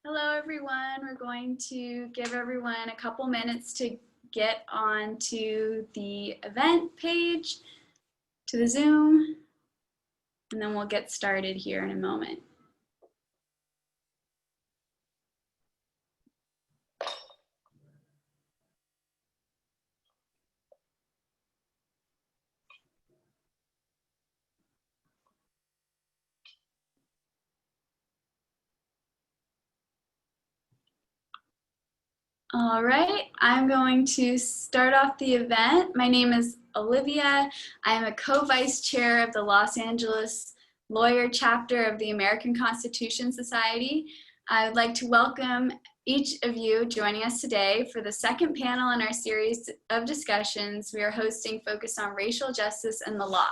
Hello, everyone. We're going to give everyone a couple minutes to get onto the event page, to the Zoom, and then we'll get started here in a moment. All right, I'm going to start off the event. My name is Olivia. I am a co-vice chair of the Los Angeles Lawyer Chapter of the American Constitution Society. I would like to welcome each of you joining us today for the second panel in our series of discussions we are hosting focused on racial justice and the law.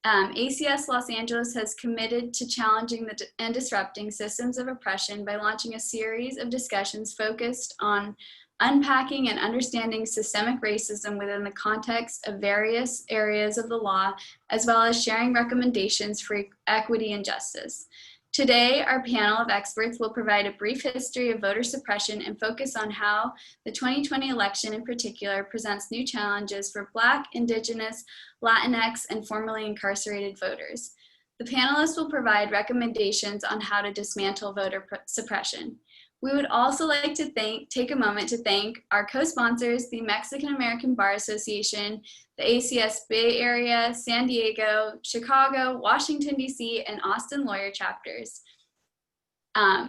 ACS Los Angeles has committed to challenging and disrupting systems of oppression by launching a series of discussions focused on unpacking and understanding systemic racism within the context of various areas of the law, as well as sharing recommendations for equity and justice. Today, our panel of experts will provide a brief history of voter suppression and focus on how the 2020 election in particular presents new challenges for Black, Indigenous, Latinx, and formerly incarcerated voters. The panelists will provide recommendations on how to dismantle voter suppression. We would also like to take a moment to thank our co-sponsors, the Mexican American Bar Association, the ACS Bay Area, San Diego, Chicago, Washington, D.C., and Austin lawyer chapters.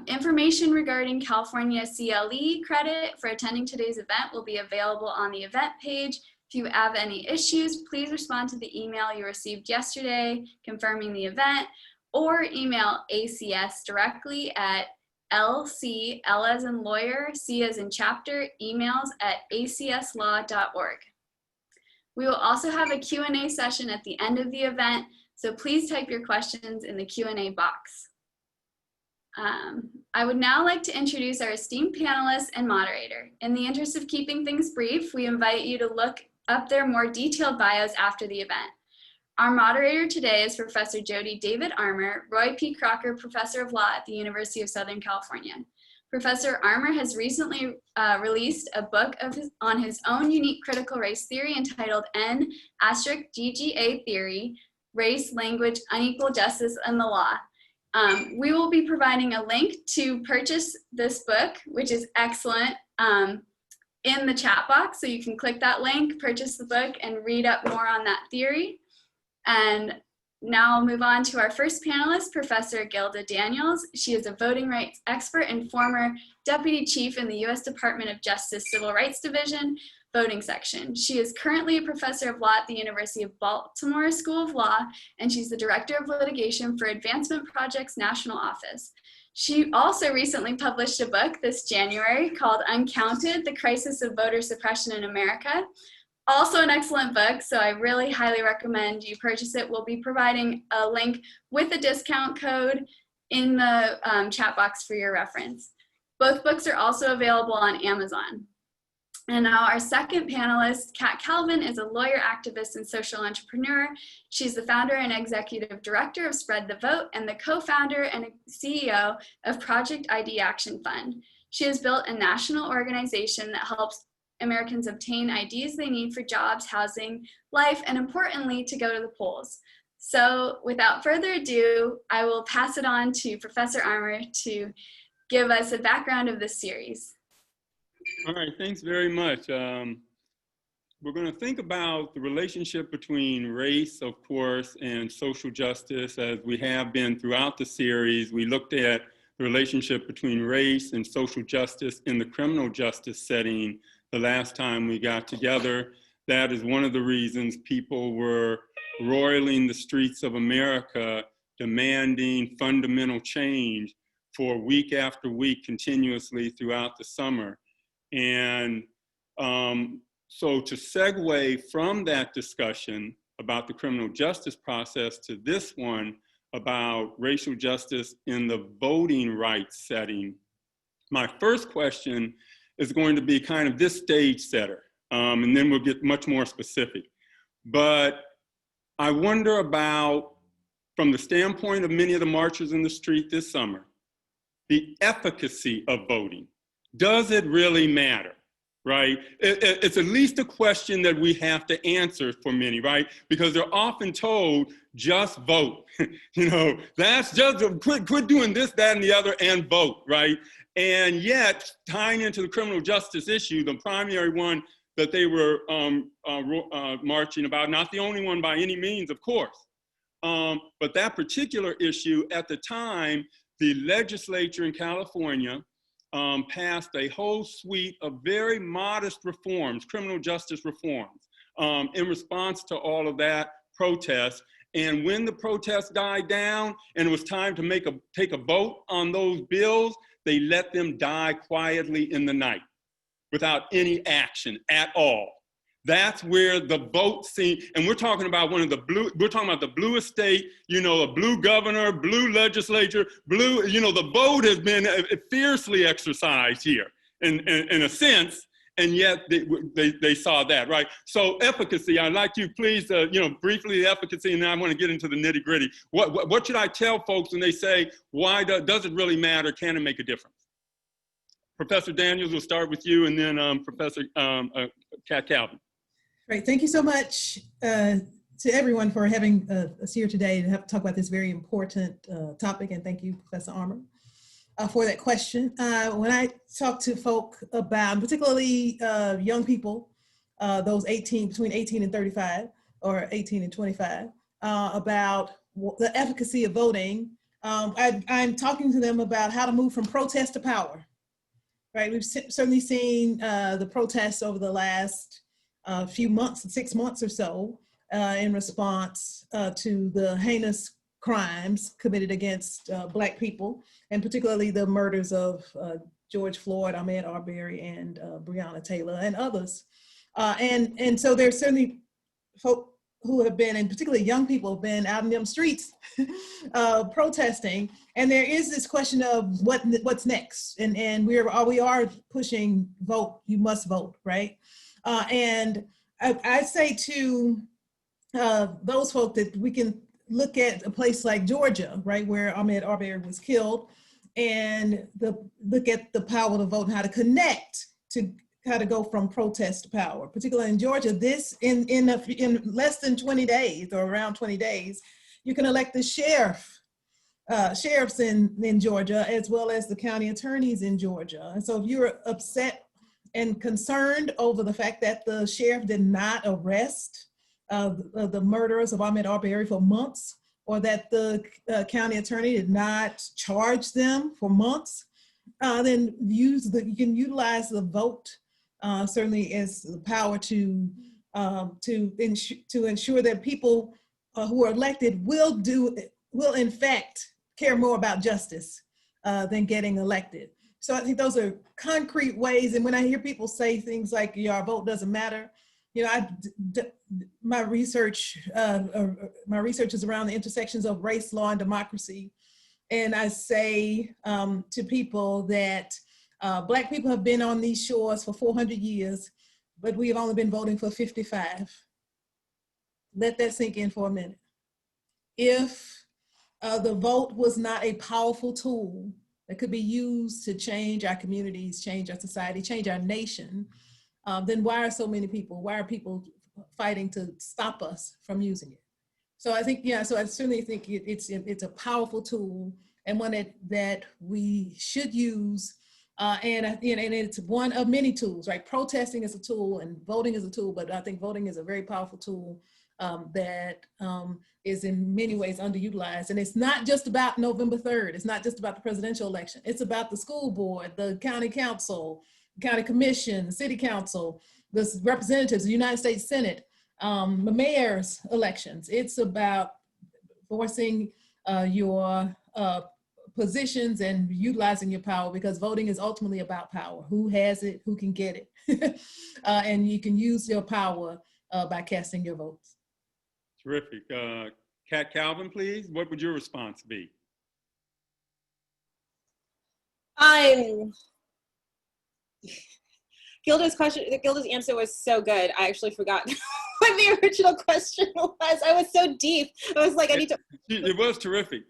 Information regarding California CLE credit for attending today's event will be available on the event page. If you have any issues, please respond to the email you received yesterday confirming the event, or email ACS directly at LC, L as in lawyer, C as in chapter, emails at acslaw.org. We will also have a Q&A session at the end of the event, so please type your questions in the Q&A box. I would now like to introduce our esteemed panelists and moderator. In the interest of keeping things brief, we invite you to look up their more detailed bios after the event. Our moderator today is Professor Jody David Armour, Roy P. Crocker Professor of Law at the University of Southern California. Professor Armour has recently released a book on his own unique critical race theory entitled N*GGA Theory, Race, Language, Unequal Justice, and the Law. We will be providing a link to purchase this book, which is excellent, in the chat box. So you can click that link, purchase the book, and read up more on that theory. And now I'll move on to our first panelist, Professor Gilda Daniels. She is a voting rights expert and former deputy chief in the U.S. Department of Justice Civil Rights Division, voting section. She is currently a professor of law at the University of Baltimore School of Law, and she's the director of litigation for Advancement Project's National Office. She also recently published a book this January called Uncounted, The Crisis of Voter Suppression in America. Also an excellent book, so I really highly recommend you purchase it. We'll be providing a link with a discount code in the chat box for your reference. Both books are also available on Amazon. And now our second panelist, Kat Calvin, is a lawyer, activist, and social entrepreneur. She's the founder and executive director of Spread the Vote and the co-founder and CEO of Project ID Action Fund. She has built a national organization that helps Americans obtain IDs they need for jobs, housing, life, and importantly, to go to the polls. So without further ado, I will pass it on to Professor Armour to give us a background of this series. All right, thanks very much. We're going to think about the relationship between race, of course, and social justice, as we have been throughout the series. We looked at the relationship between race and social justice in the criminal justice setting the last time we got together. That is one of the reasons people were roiling the streets of America, demanding fundamental change for week after week continuously throughout the summer. And so to segue from that discussion about the criminal justice process to this one about racial justice in the voting rights setting, My first question is going to be kind of this stage setter, and then we'll get much more specific. But I wonder about, from the standpoint of many of the marchers in the street this summer, the efficacy of voting. Does it really matter, right? It's at least a question that we have to answer for many, right? Because they're often told, just vote. You know, that's just, quit doing this, that, and the other, and vote, right? And yet, tying into the criminal justice issue, the primary one that they were marching about, not the only one by any means, of course, but that particular issue at the time, the legislature in California passed a whole suite of very modest reforms, criminal justice reforms, in response to all of that protest. And when the protest died down and it was time to take a vote on those bills, they let them die quietly in the night without any action at all. That's where the vote scene, and we're talking about we're talking about the bluest state, you know, a blue governor, blue legislature, blue, you know, the vote has been fiercely exercised here in a sense, and yet they saw that, right? So efficacy, I'd like you please, you know, briefly the efficacy, and then I want to get into the nitty gritty. What should I tell folks when they say, why does it really matter? Can it make a difference? Professor Daniels, we'll start with you, and then Professor Calvin. Great, thank you so much to everyone for having us here today to talk about this very important topic, and thank you, Professor Armour, for that question. When I talk to folk about, particularly young people, those between 18 and 35, or 18 and 25, about the efficacy of voting, I'm talking to them about how to move from protest to power, right? We've certainly seen the protests over the last few months, 6 months or so, in response to the heinous crimes committed against Black people, and particularly the murders of George Floyd, Ahmaud Arbery, and Breonna Taylor, and others. And so there's certainly folk who have been, and particularly young people, have been out in them streets protesting. And there is this question of what's next. And we are pushing vote, you must vote, right? And I say to those folk that we can look at a place like Georgia, right, where Ahmaud Arbery was killed, and look at the power to vote and how to connect to how to go from protest to power. Particularly in Georgia, this in less than 20 days, or around 20 days, you can elect the sheriffs in Georgia, as well as the county attorneys in Georgia. And so if you're upset and concerned over the fact that the sheriff did not arrest the murderers of Ahmaud Arbery for months, or that the county attorney did not charge them for months, then you can utilize the vote certainly as the power to ensure that people who are elected will in fact care more about justice than getting elected. So I think those are concrete ways. And when I hear people say things like, yeah, our vote doesn't matter, you know, my research is around the intersections of race, law, and democracy. And I say to people that Black people have been on these shores for 400 years, but we have only been voting for 55. Let that sink in for a minute. If the vote was not a powerful tool that could be used to change our communities, change our society, change our nation, then why are people fighting to stop us from using it? So I think, yeah, so I certainly think it's a powerful tool, and one that we should use, and it's one of many tools, right? Protesting is a tool and voting is a tool, but I think voting is a very powerful tool that is in many ways underutilized. And it's not just about November 3rd. It's not just about the presidential election. It's about the school board, the county council, county commission, the city council, the representatives, the United States Senate, the mayor's elections. It's about forcing your positions and utilizing your power, because voting is ultimately about power. Who has it, who can get it? And you can use your power by casting your votes. Terrific. Kat Calvin, please. What would your response be? I'm Gilda's answer was so good. I actually forgot what the original question was. I was so deep. I was like, I need to. It was terrific.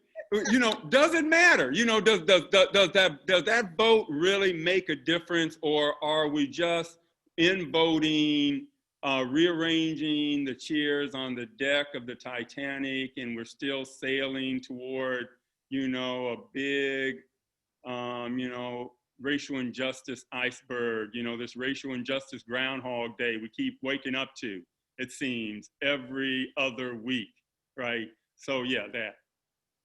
You know, does it matter? You know, does that vote really make a difference, or are we just in voting, rearranging the chairs on the deck of the Titanic, and we're still sailing toward, you know, a big, you know, racial injustice iceberg, you know, this racial injustice Groundhog Day we keep waking up to, it seems, every other week, right? So yeah, that.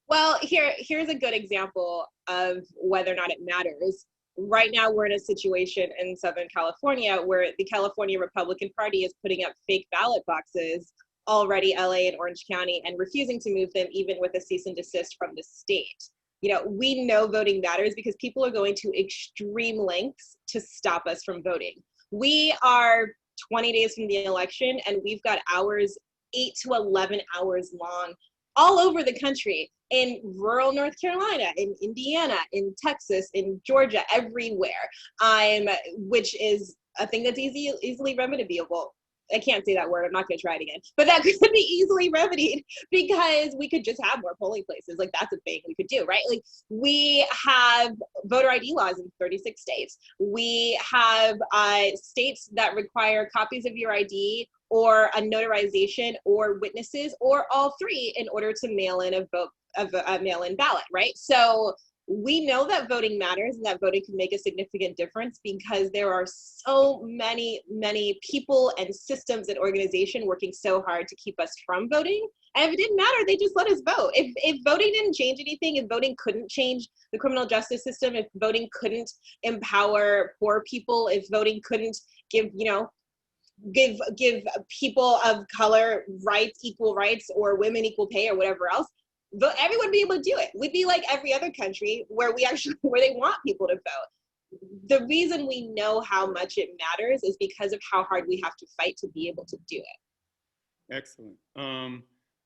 Well, here's a good example of whether or not it matters. Right now, we're in a situation in Southern California where the California Republican Party is putting up fake ballot boxes already LA and Orange County and refusing to move them even with a cease and desist from the state. You know, we know voting matters because people are going to extreme lengths to stop us from voting. We are 20 days from the election and we've got hours, 8 to 11 hours long, all over the country, in rural North Carolina, in Indiana, in Texas, in Georgia, everywhere, which is a thing that's easily remediable. I can't say that word, I'm not gonna try it again, but that could be easily remedied because we could just have more polling places. Like, that's a thing we could do, right? Like, we have voter ID laws in 36 states. We have states that require copies of your ID or a notarization or witnesses or all three in order to mail in a mail-in ballot, right? So we know that voting matters and that voting can make a significant difference because there are so many people and systems and organizations working so hard to keep us from voting. And if it didn't matter, they just let us vote. If voting didn't change anything, if voting couldn't change the criminal justice system, if voting couldn't empower poor people, if voting couldn't give people of color rights, equal rights, or women equal pay or whatever else, everyone would be able to do it. We'd be like every other country where they want people to vote. The reason we know how much it matters is because of how hard we have to fight to be able to do it. Excellent.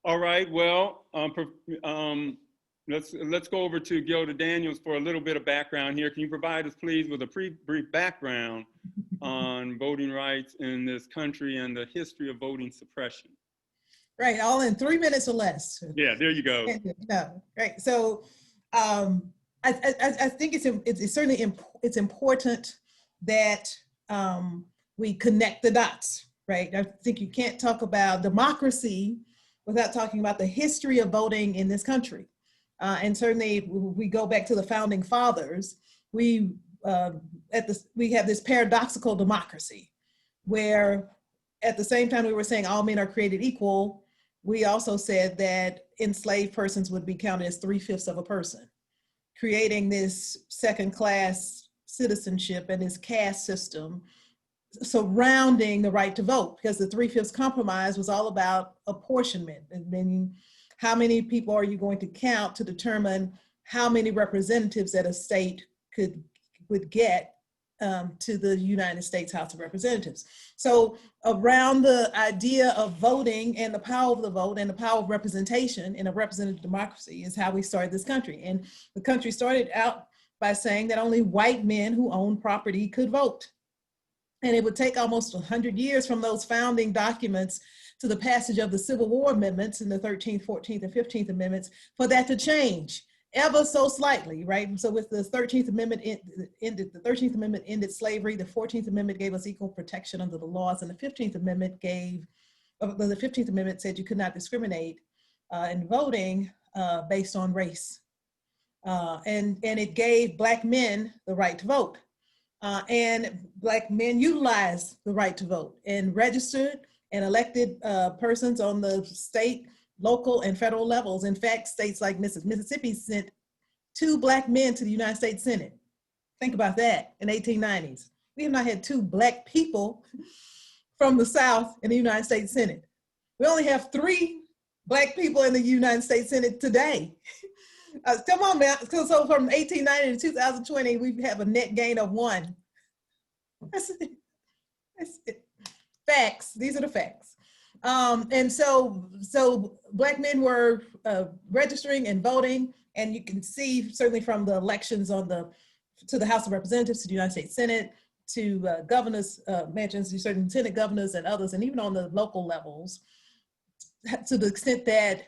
All right, well, let's go over to Gilda Daniels for a little bit of background here. Can you provide us, please, with a brief background on voting rights in this country and the history of voting suppression? Right, all in 3 minutes or less. Yeah, there you go. No, right. So I think it's certainly important that we connect the dots, right? I think you can't talk about democracy without talking about the history of voting in this country. And certainly we go back to the founding fathers, we have this paradoxical democracy where at the same time we were saying all men are created equal, we also said that enslaved persons would be counted as 3/5 of a person, creating this second-class citizenship and this caste system surrounding the right to vote, because the 3/5 compromise was all about apportionment, and meaning how many people are you going to count to determine how many representatives that a state would get to the United States House of Representatives. So around the idea of voting and the power of the vote and the power of representation in a representative democracy is how we started this country. And the country started out by saying that only white men who owned property could vote. And it would take almost 100 years from those founding documents to the passage of the Civil War amendments in the 13th, 14th, and 15th amendments for that to change. Ever so slightly, right? So with the 13th Amendment ended slavery, the 14th Amendment gave us equal protection under the laws, and the 15th Amendment said you could not discriminate in voting based on race. And it gave Black men the right to vote. And Black men utilized the right to vote and registered and elected persons on the state, local, and federal levels. In fact, states like Mississippi sent 2 Black men to the United States Senate. Think about that in 1890s. We have not had 2 Black people from the South in the United States Senate. We only have 3 Black people in the United States Senate today. Come on, man. So from 1890 to 2020, we have a net gain of 1. That's it. Facts. These are the facts. And so Black men were registering and voting, and you can see certainly from the elections to the House of Representatives, to the United States Senate, governors' mansions, certain lieutenant governors and others, and even on the local levels, to the extent that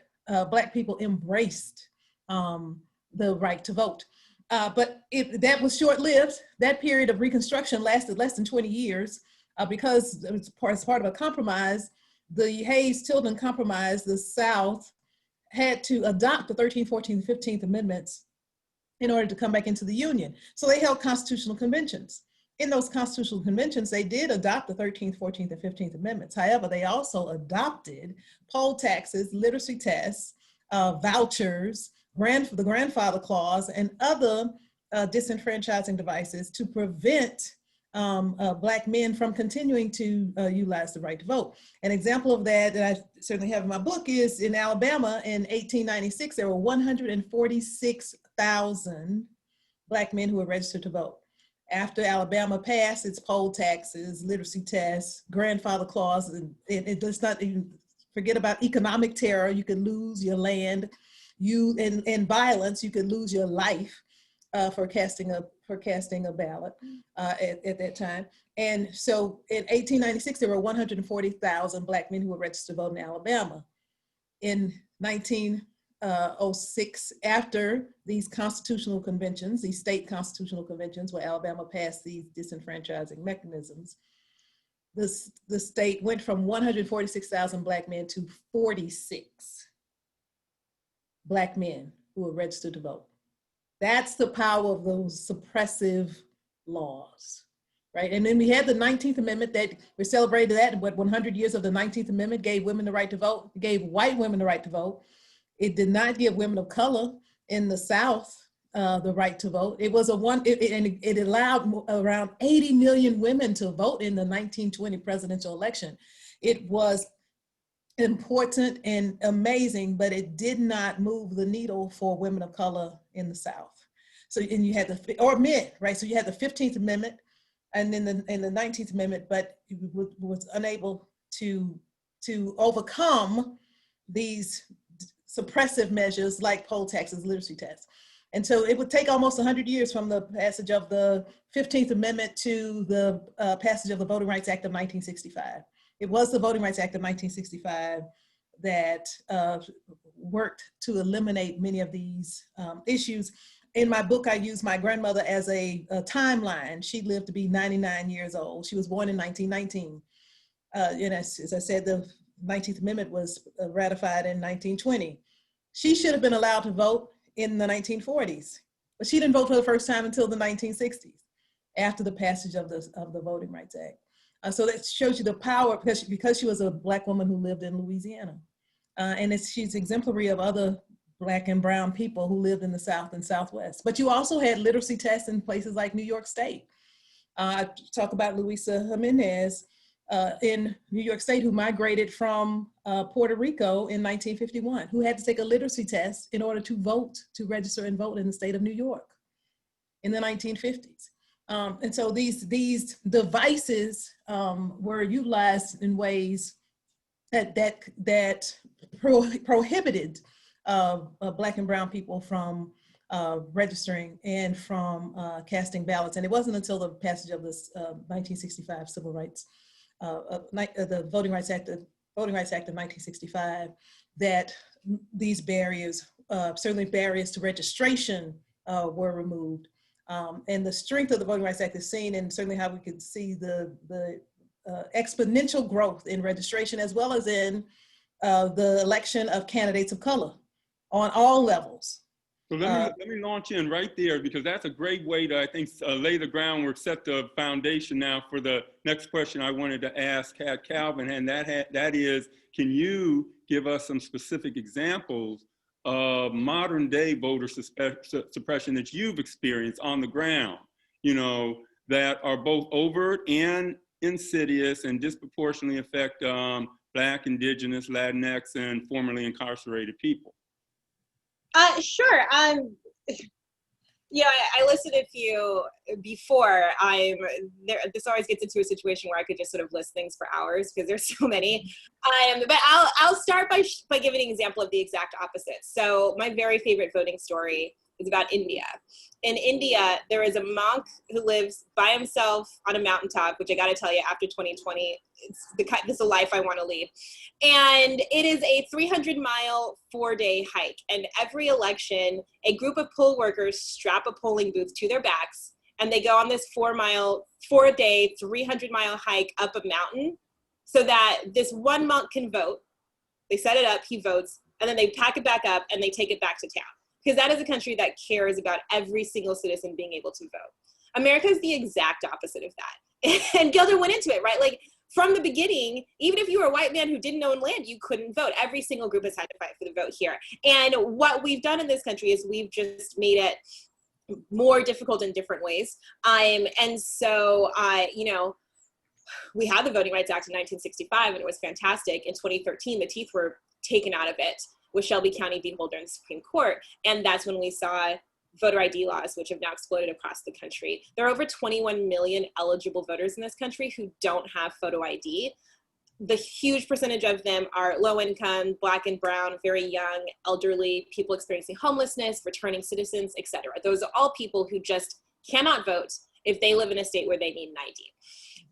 Black people embraced the right to vote. But that was short-lived. That period of Reconstruction lasted less than 20 years because it was as part of a compromise, the Hayes-Tilden Compromise, the South had to adopt the 13th, 14th, 15th Amendments in order to come back into the Union. So they held constitutional conventions. In those constitutional conventions, they did adopt the 13th, 14th, and 15th Amendments. However, they also adopted poll taxes, literacy tests, vouchers, the grandfather clause, and other disenfranchising devices to prevent Black men from continuing to utilize the right to vote. An example of that I certainly have in my book is in Alabama in 1896, there were 146,000 Black men who were registered to vote. After Alabama passed its poll taxes, literacy tests, grandfather clause, and it does not even forget about economic terror. You could lose your land. In violence, you could lose your life for casting a ballot at that time. And so in 1896, there were 140,000 Black men who were registered to vote in Alabama. In 1906, after these constitutional conventions, these state constitutional conventions where Alabama passed these disenfranchising mechanisms, the state went from 146,000 Black men to 46 Black men who were registered to vote. That's the power of those suppressive laws, right? And then we had the 19th Amendment that we celebrated that, but 100 years of the 19th Amendment gave women the right to vote, gave white women the right to vote. It did not give women of color in the South the right to vote. It was it allowed around 80 million women to vote in the 1920 presidential election. It was important and amazing, but it did not move the needle for women of color in the South. So, and you had or men, right? So you had the 15th Amendment and then the 19th Amendment, but it was unable to overcome these suppressive measures like poll taxes, literacy tests. And so it would take almost 100 years from the passage of the 15th Amendment to the passage of the Voting Rights Act of 1965. It was the Voting Rights Act of 1965 that worked to eliminate many of these issues. In my book, I use my grandmother as a timeline. She lived to be 99 years old. She was born in 1919. And as I said, the 19th Amendment was ratified in 1920. She should have been allowed to vote in the 1940s, but she didn't vote for the first time until the 1960s, after the passage of the Voting Rights Act. So that shows you the power, because she was a Black woman who lived in Louisiana. And she's exemplary of other Black and brown people who lived in the South and Southwest. But you also had literacy tests in places like New York State. I talk about Luisa Jimenez in New York State, who migrated from Puerto Rico in 1951, who had to take a literacy test in order to vote, to register and vote in the state of New York in the 1950s. And so these devices were utilized in ways that prohibited Black and brown people from registering and from casting ballots. And it wasn't until the passage of this 1965 Civil Rights, the Voting Rights Act of 1965, that these barriers, certainly barriers to registration, were removed. And the strength of the Voting Rights Act is seen in certainly how we could see the exponential growth in registration, as well as in the election of candidates of color on all levels. So let me launch in right there, because that's a great way to, I think, lay the groundwork, set the foundation now for the next question I wanted to ask Calvin, and that is, can you give us some specific examples of modern day voter suppression that you've experienced on the ground, that are both overt and insidious and disproportionately affect Black, Indigenous, Latinx, and formerly incarcerated people? Sure. I listed a few before. This always gets into a situation where I could just sort of list things for hours because there's so many. But I'll start by giving an example of the exact opposite. So my very favorite voting story is about India. In India, there is a monk who lives by himself on a mountaintop, which I got to tell you, after 2020, this is a life I want to lead. And it is a 300-mile, 4-day hike. And every election, a group of poll workers strap a polling booth to their backs, and they go on this 4-day, 300-mile hike up a mountain so that this one monk can vote. They set it up, he votes, and then they pack it back up and they take it back to town. Because that is a country that cares about every single citizen being able to vote. America is the exact opposite of that. And Gilda went into it, right? Like from the beginning, even if you were a white man who didn't own land, you couldn't vote. Every single group has had to fight for the vote here. And what we've done in this country is we've just made it more difficult in different ways. And so, you know, we had the Voting Rights Act in 1965 and it was fantastic. In 2013, the teeth were taken out of it with Shelby County v. Holder in the Supreme Court. And that's when we saw voter ID laws, which have now exploded across the country. There are over 21 million eligible voters in this country who don't have photo ID. The huge percentage of them are low income, Black and brown, very young, elderly, people experiencing homelessness, returning citizens, etc. Those are all people who just cannot vote if they live in a state where they need an ID.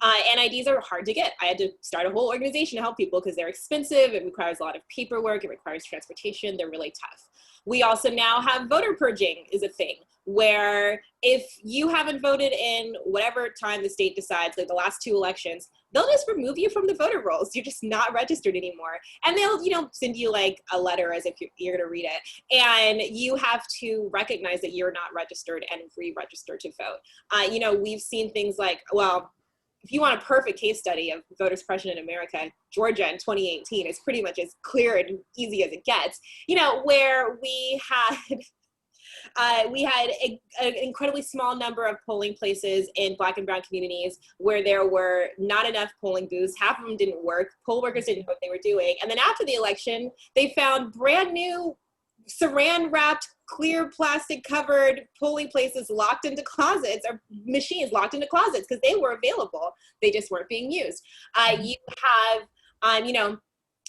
And IDs are hard to get. I had to start a whole organization to help people because they're expensive. It requires a lot of paperwork. It requires transportation. They're really tough. We also now have voter purging is a thing where if you haven't voted in whatever time the state decides, like the last 2 elections, they'll just remove you from the voter rolls. You're just not registered anymore. And they'll, you know, send you like a letter as if you're going to read it. And you have to recognize that you're not registered and re-register to vote. You know, we've seen things like, well, if you want a perfect case study of voter suppression in America, Georgia in 2018 is pretty much as clear and easy as it gets, you know, where we had an incredibly small number of polling places in Black and brown communities where there were not enough polling booths. Half of them didn't work. Poll workers didn't know what they were doing. And then after the election, they found brand new saran wrapped, clear plastic covered polling places locked into closets, or machines locked into closets because they were available. They just weren't being used. You have, you know,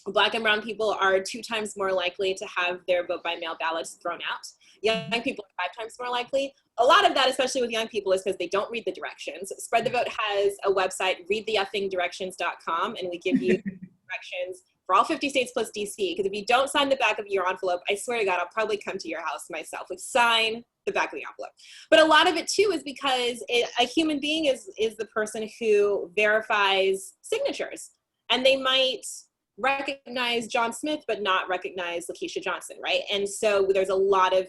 Black and brown people are 2 times more likely to have their vote by mail ballots thrown out. Young people are 5 times more likely. A lot of that, especially with young people, is because they don't read the directions. Spread the Vote has a website, readtheeffingdirections.com, and we give you directions for all 50 states plus DC, because if you don't sign the back of your envelope, I swear to God, I'll probably come to your house myself. Like, sign the back of the envelope. But a lot of it too is because a human being is the person who verifies signatures, and they might recognize John Smith, but not recognize Lakeisha Johnson, right? And so there's a lot of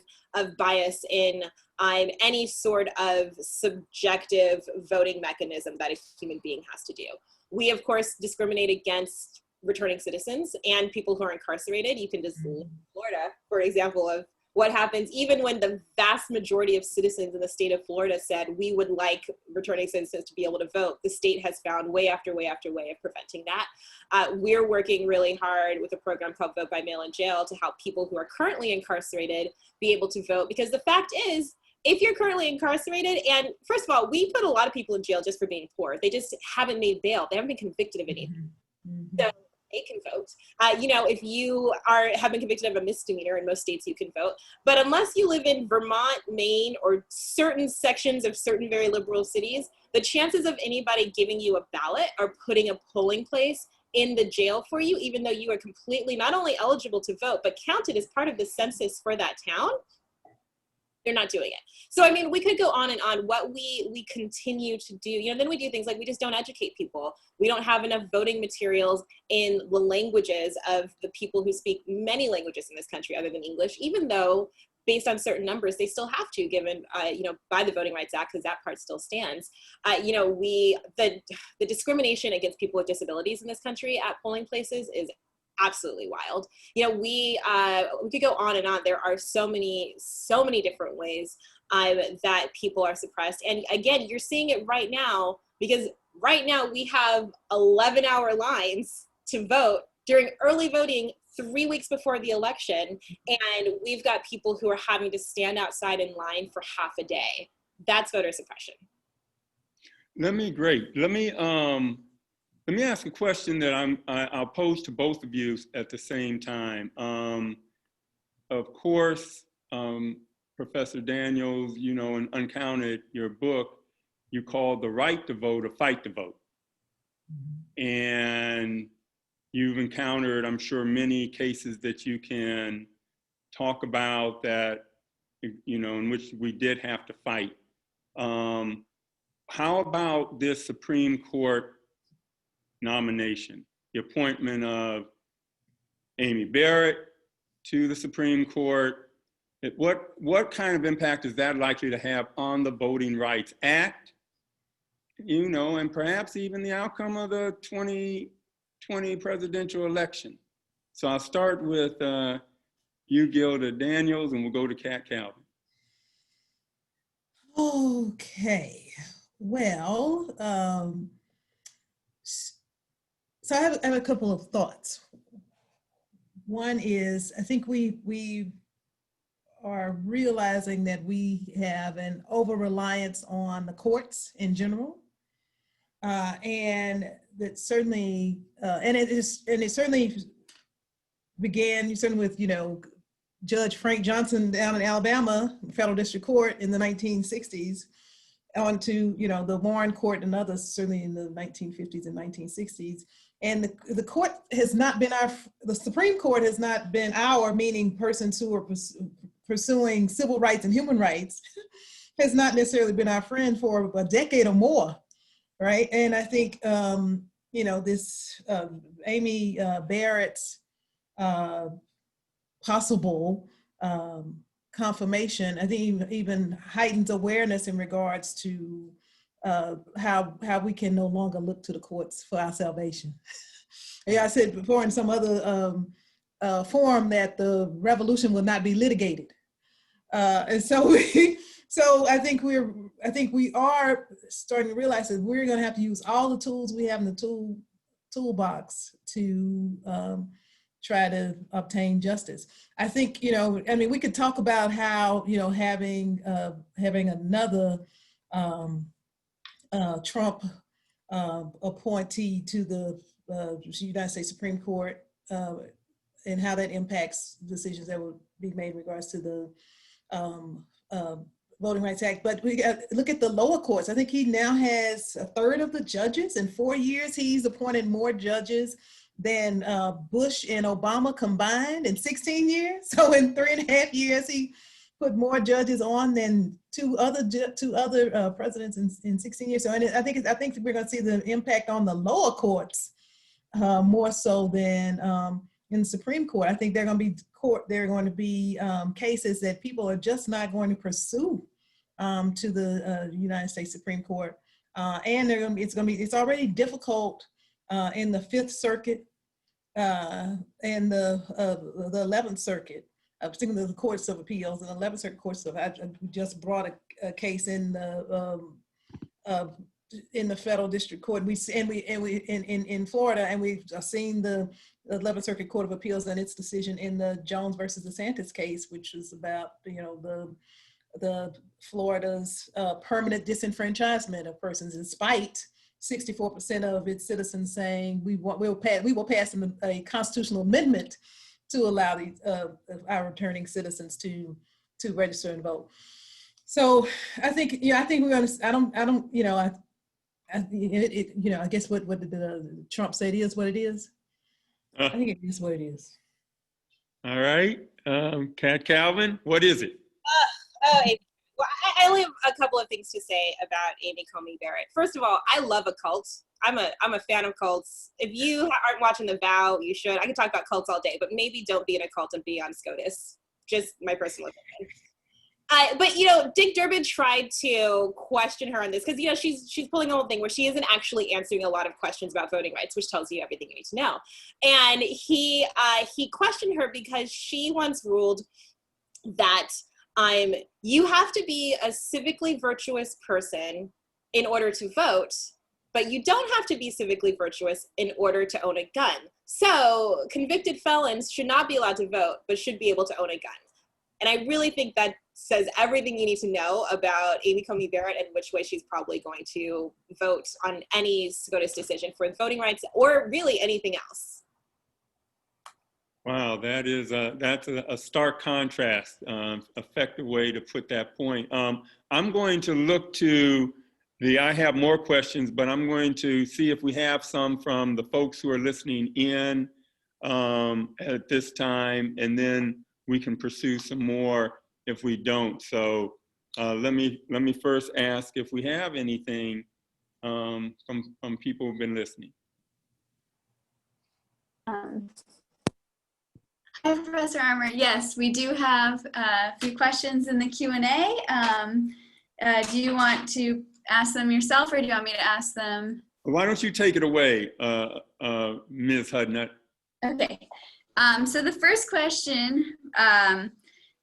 bias in any sort of subjective voting mechanism that a human being has to do. We, of course, discriminate against returning citizens and people who are incarcerated. You can just look at Florida, for example, of what happens even when the vast majority of citizens in the state of Florida said we would like returning citizens to be able to vote. The state has found way after way after way of preventing that. We're working really hard with a program called Vote by Mail in Jail to help people who are currently incarcerated be able to vote, because the fact is, if you're currently incarcerated, and first of all, we put a lot of people in jail just for being poor. They just haven't made bail. They haven't been convicted of anything. So they can vote. You know, if you have been convicted of a misdemeanor, in most states you can vote. But unless you live in Vermont, Maine, or certain sections of certain very liberal cities, the chances of anybody giving you a ballot or putting a polling place in the jail for you, even though you are completely not only eligible to vote, but counted as part of the census for that town, they're not doing it. So, I mean, we could go on and on. What we continue to do, you know, then we do things like we just don't educate people. We don't have enough voting materials in the languages of the people who speak many languages in this country other than English, even though based on certain numbers, they still have to, given, you know, by the Voting Rights Act, because that part still stands. You know, the discrimination against people with disabilities in this country at polling places is absolutely wild. You know, we could go on and on. There are so many different ways that people are suppressed. And again, you're seeing it right now, because right now we have 11-hour lines to vote during early voting 3 weeks before the election. And we've got people who are having to stand outside in line for half a day. That's voter suppression. Let me ask a question that I'll pose to both of you at the same time. Of course, Professor Daniels, you know, in Uncounted, your book, you called the right to vote a fight to vote. And you've encountered, I'm sure, many cases that you can talk about that, you know, in which we did have to fight. How about this Supreme Court nomination, the appointment of Amy Barrett to the Supreme Court? What kind of impact is that likely to have on the Voting Rights Act, you know, and perhaps even the outcome of the 2020 presidential election? So I'll start with you, Gilda Daniels, and we'll go to Kat Calvin. Okay, well, so I have a couple of thoughts. One is, I think we are realizing that we have an over-reliance on the courts in general. And that certainly, and it certainly began with, you know, Judge Frank Johnson down in Alabama, Federal District Court in the 1960s, on to, you know, the Warren Court and others, certainly in the 1950s and 1960s. And the court has not been the Supreme Court has not been meaning persons who are pursuing civil rights and human rights, has not necessarily been our friend for a decade or more, right? And I think, you know, this Amy Barrett's possible confirmation, I think even heightens awareness in regards to how we can no longer look to the courts for our salvation. Yeah, I said before in some other forum that the revolution will not be litigated, and so I think we are starting to realize that we're going to have to use all the tools we have in the toolbox to try to obtain justice. I think, you know, I mean, we could talk about how, you know, having another Trump appointee to the United States Supreme Court and how that impacts decisions that will be made in regards to the Voting Rights Act. But we got look at the lower courts. I think he now has a third of the judges. In 4 years, he's appointed more judges than Bush and Obama combined in 16 years. So in 3.5 years, he put more judges on than two other presidents in 16 years. So I think we're going to see the impact on the lower courts more so than in the Supreme Court. I think there are going to be cases that people are just not going to pursue to the United States Supreme Court, and it's already difficult in the Fifth Circuit and the 11th Circuit, particularly the Courts of Appeals and 11th Circuit Courts of. I just brought a case in the Federal District Court. We in Florida, and we've seen the 11th Circuit Court of Appeals and its decision in the Jones versus DeSantis case, which was about, you know, the Florida's permanent disenfranchisement of persons, in spite 64% of its citizens saying we will pass a constitutional amendment to allow our returning citizens to register and vote. So I think we're going to. I guess what did Trump say? It is what it is. I think it is what it is. All right, Kat Calvin, what is it? Well, I only have a couple of things to say about Amy Coney Barrett. First of all, I love a cult. I'm a fan of cults. If you aren't watching The Vow, you should. I could talk about cults all day, but maybe don't be in a cult and be on SCOTUS. Just my personal opinion. But, you know, Dick Durbin tried to question her on this because, you know, she's pulling a whole thing where she isn't actually answering a lot of questions about voting rights, which tells you everything you need to know. And he questioned her because she once ruled that you have to be a civically virtuous person in order to vote, but you don't have to be civically virtuous in order to own a gun. So convicted felons should not be allowed to vote, but should be able to own a gun. And I really think that says everything you need to know about Amy Coney Barrett and which way she's probably going to vote on any SCOTUS decision for voting rights or really anything else. Wow, that's a stark contrast, effective way to put that point. I'm going to look to I have more questions, but I'm going to see if we have some from the folks who are listening in at this time, and then we can pursue some more if we don't. So let me first ask if we have anything from people who've been listening. Hi, Professor Armour. Yes, we do have a few questions in the Q&A. Do you want to ask them yourself, or do you want me to ask them? Why don't you take it away, Ms. Hudnut? Okay. So the first question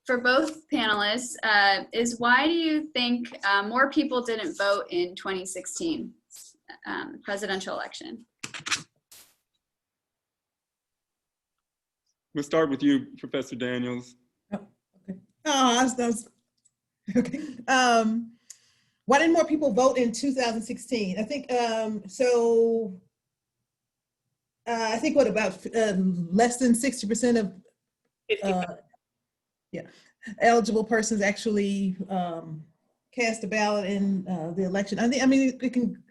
for both panelists is, why do you think more people didn't vote in 2016 presidential election? We'll start with you, Professor Daniels. Oh, okay. Okay. Why didn't more people vote in 2016? I think I think what about less than 60% of eligible persons actually cast a ballot in the election. I mean, we can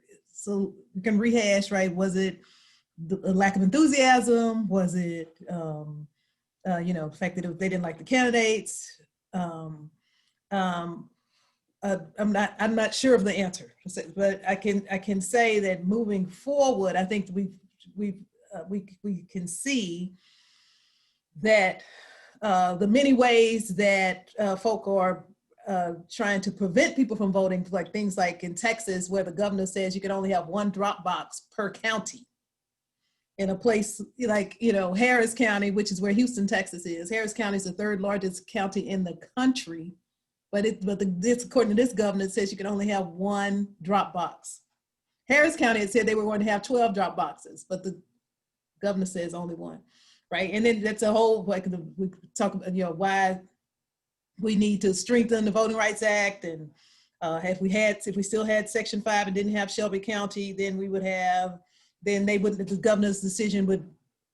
rehash, right? Was it the lack of enthusiasm? Was it the fact that they didn't like the candidates? I'm not sure of the answer, but I can say that moving forward, I think we can see that the many ways that folk are trying to prevent people from voting, like things like in Texas, where the governor says you can only have one drop box per county. In a place like, Harris County, which is where Houston, Texas is. Harris County is the third largest county in the country, but according to this governor, it says you can only have one drop box. Harris County had said they were going to have 12 drop boxes, but the governor says only one, right? And then that's a whole, we talk about, why we need to strengthen the Voting Rights Act, and if we still had Section 5 and didn't have Shelby County, then the governor's decision would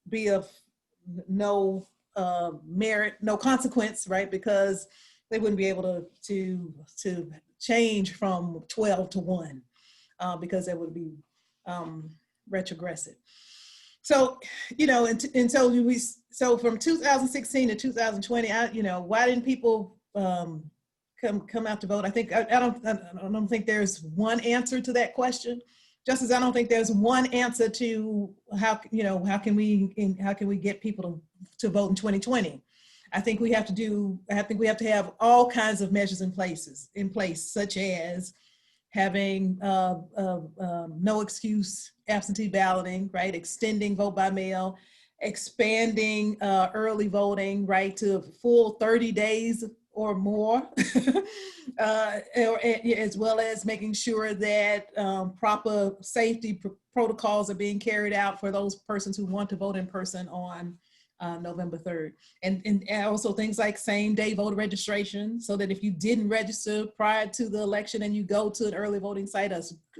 be of no merit, no consequence, right? Because they wouldn't be able to change from 12 to 1 because that would be retrogressive. So, so from 2016 to 2020, why didn't people come out to vote? I think I don't think there's one answer to that question. Just as I don't think there's one answer to how can we get people to vote in 2020. I think we have to have all kinds of measures in place, such as having no excuse absentee balloting, right? Extending vote by mail, expanding early voting, right, to full 30 days or more, as well as making sure that proper safety protocols are being carried out for those persons who want to vote in person on November 3rd. And also things like same-day voter registration, so that if you didn't register prior to the election and you go to an early voting site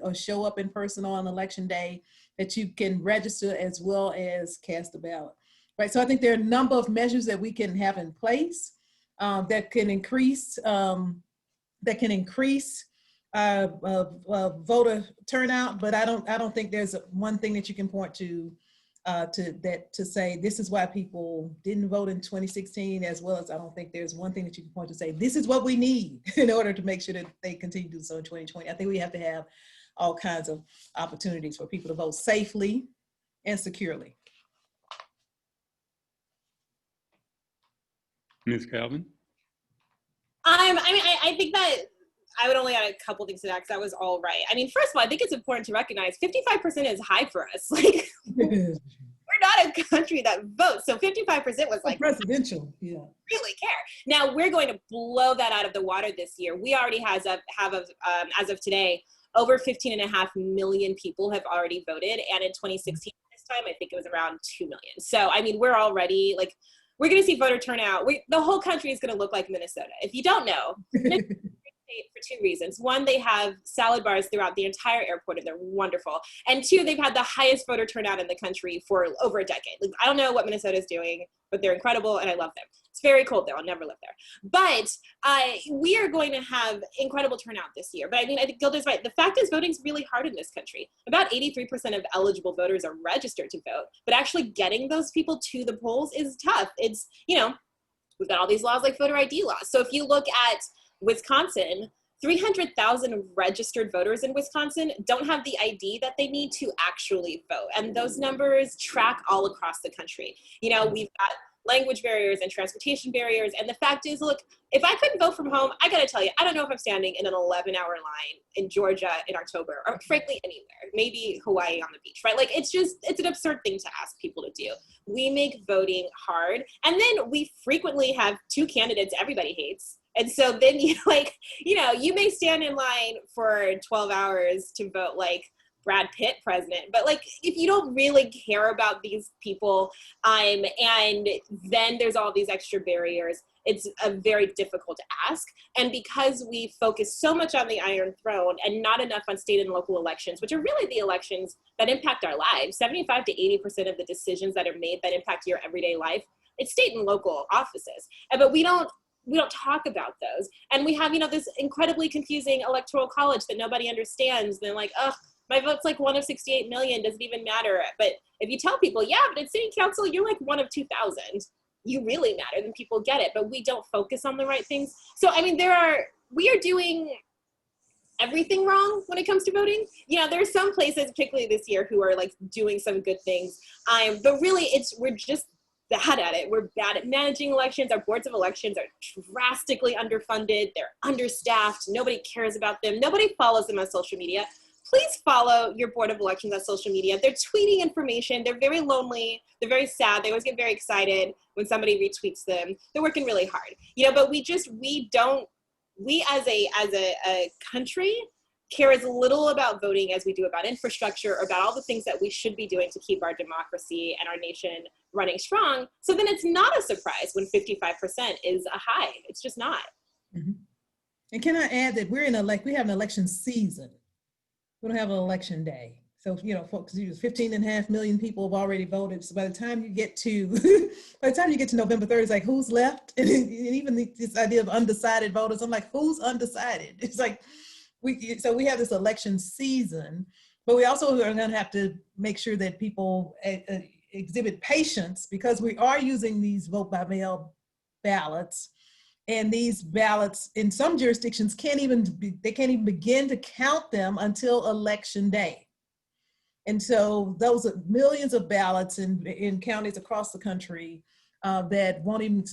or show up in person on election day, that you can register as well as cast a ballot, right? So I think there are a number of measures that we can have in place that can increase voter turnout, but I don't think there's one thing that you can point to say this is why people didn't vote in 2016, as well as I don't think there's one thing that you can point to say this is what we need in order to make sure that they continue to do so in 2020. I think we have to have all kinds of opportunities for people to vote safely and securely. Ms. Calvin? I think that I would only add a couple things to that because that was all right. I mean, first of all, I think it's important to recognize 55% is high for us. Like, we're not a country that votes. So 55% was like presidential, yeah. Really care. Now we're going to blow that out of the water this year. We already have as of today, over 15.5 million people have already voted. And in 2016, this time, I think it was around 2 million. So, I mean, we're already like, we're going to see voter turnout. The whole country is going to look like Minnesota. If you don't know, for two reasons. One, they have salad bars throughout the entire airport and they're wonderful. And two, they've had the highest voter turnout in the country for over a decade. Like, I don't know what Minnesota's doing, but they're incredible and I love them. It's very cold there. I'll never live there. But we are going to have incredible turnout this year. But I mean, I think Gilda's right. The fact is voting is really hard in this country. About 83% of eligible voters are registered to vote, but actually getting those people to the polls is tough. It's, you know, we've got all these laws like voter ID laws. So if you look at Wisconsin, 300,000 registered voters in Wisconsin don't have the ID that they need to actually vote. And those numbers track all across the country. You know, we've got language barriers and transportation barriers. And the fact is, look, if I couldn't vote from home, I gotta tell you, I don't know if I'm standing in an 11-hour line in Georgia in October, or frankly anywhere, maybe Hawaii on the beach, right? Like, it's an absurd thing to ask people to do. We make voting hard. And then we frequently have two candidates everybody hates. And so then you you may stand in line for 12 hours to vote like Brad Pitt president, but like, if you don't really care about these people, and then there's all these extra barriers, it's a very difficult to ask. And because we focus so much on the Iron Throne and not enough on state and local elections, which are really the elections that impact our lives, 75 to 80% of the decisions that are made that impact your everyday life, it's state and local offices. But we don't talk about those. And we have, this incredibly confusing electoral college that nobody understands. They're like, oh, my vote's like one of 68 million, doesn't even matter. But if you tell people, yeah, but at city council, you're like one of 2,000, you really matter, then people get it. But we don't focus on the right things. So, I mean, we are doing everything wrong when it comes to voting. There are some places, particularly this year, who are like doing some good things. But really, we're just bad at it. We're bad at managing elections. Our boards of elections are drastically underfunded. They're understaffed. Nobody cares about them. Nobody follows them on social media. Please follow your board of elections on social media. They're tweeting information. They're very lonely. They're very sad. They always get very excited when somebody retweets them. They're working really hard. But we as a country care as little about voting as we do about infrastructure, or about all the things that we should be doing to keep our democracy and our nation running strong. So then it's not a surprise when 55% is a high. It's just not. Mm-hmm. And can I add that we have an election season. We don't have an election day. So, folks, 15.5 million people have already voted. So by the time you get to November 3rd, it's like, who's left? And even this idea of undecided voters, I'm like, who's undecided? It's like, we have this election season, but we also are going to have to make sure that people exhibit patience, because we are using these vote by mail ballots. And these ballots in some jurisdictions can't even begin to count them until election day. And so those are millions of ballots in counties across the country that won't even